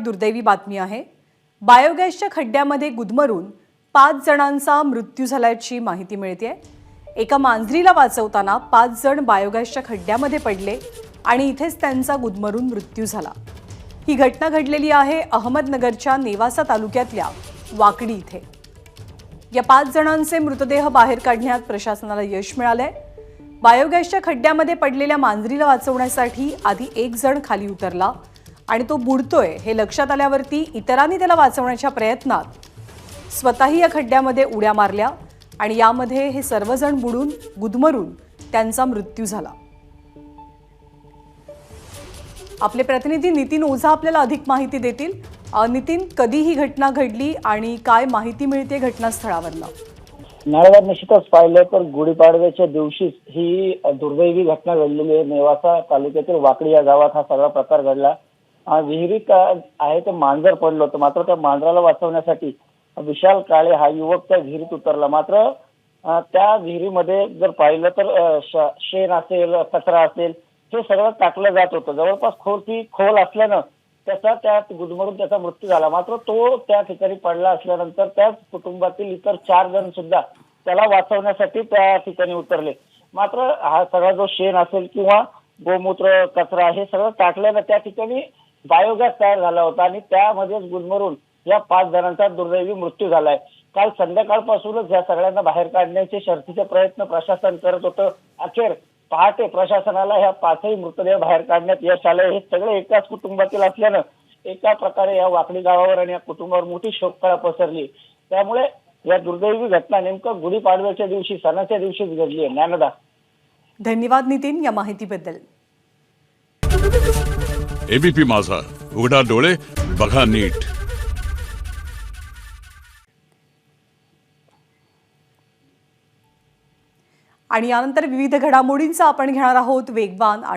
दुर्दैवी बातमी आहे। बायोगॅसच्या खड्ड्यामध्ये गुदमरून 5 जणांचा मृत्यू झाल्याची माहिती मिळते। एका मांजरीला वाचवताना 5 जण बायोगॅसच्या खड्ड्यामध्ये पडले आणि इथेच त्यांचा गुदमरून मृत्यू झाला। ही घटना घडलेली आहे अहमदनगरच्या नेवासा तालुक्यातल्या वाकडी इथे। या 5 जणांचे मृतदेह बाहेर काढण्यात प्रशासनाला यश मिळाले। बायोगॅसच्या खड्ड्यामध्ये पडलेल्या मांजरीला वाचवण्यासाठी आधी एक जण खाली उतरला आणि तो बुडतोय हे लक्षात आल्यावरती इतरांनी त्याला वाचवण्याच्या प्रयत्नात स्वतःही या खड्ड्यामध्ये उड्या मारल्या आणि यामध्ये हे सर्वजण बुडून गुदमरून त्यांचा मृत्यू झाला। आपले प्रतिनिधी नितीन ओझा आपल्याला अधिक माहिती देतील। नितीन, कधी ही घटना घडली आणि काय माहिती मिळते घटनास्थळावरनं? नाळेगाव निश्चितच पाहिलं तर गुढीपाडव्याच्या दिवशी ही दुर्दैवी घटना घडलेली आहे। नेवासा तालुक्यातील वाकडी या गावात हा सगळा प्रकार घडला। विहिरीत आहे ते मांजर पडलं होतं, मात्र त्या मांजराला वाचवण्यासाठी विशाल काळे हा युवक त्या विहिरीत उतरला। मात्र त्या विहिरीमध्ये जर पाहिलं तर शेण असेल, कचरा असेल, हे सगळं टाकलं जात होतं। जवळपास खोल असल्यानं त्यात गुदमरून त्याचा मृत्यू झाला। मात्र तो त्या ठिकाणी पडला असल्यानंतर त्याच कुटुंबातील इतर 4 जण सुद्धा त्याला वाचवण्यासाठी त्या ठिकाणी उतरले। मात्र हा सगळा जो शेण असेल किंवा गोमूत्र, कचरा हे सगळं टाकल्यानं त्या ठिकाणी बायोगॅस तयार झाला होता आणि त्यामध्येच गुदमरून या 5 जणांचा दुर्दैवी मृत्यू झालाय। काल संध्याकाळपासूनच या सगळ्यांना बाहेर काढण्याचे शर्थीचे प्रयत्न प्रशासन करत होतं। अखेर पहाटे प्रशासनाला ह्या 5ही मृतदेह बाहेर काढण्यात यश आलं। हे सगळे एकाच कुटुंबातील असल्यानं एका प्रकारे या वाकडी गावावर आणि या कुटुंबावर मोठी शोककळा पसरली। त्यामुळे या दुर्दैवी घटना नेमकं गुढीपाडव्याच्या दिवशी, सणाच्या दिवशीच घडली आहे। ज्ञानदा, धन्यवाद नितीन या माहितीबद्दल। एबीपी माझा, उघडा डोळे बघा नीट। आणि यानंतर विविध घडामोडींचा आपण घेणार आहोत वेगवान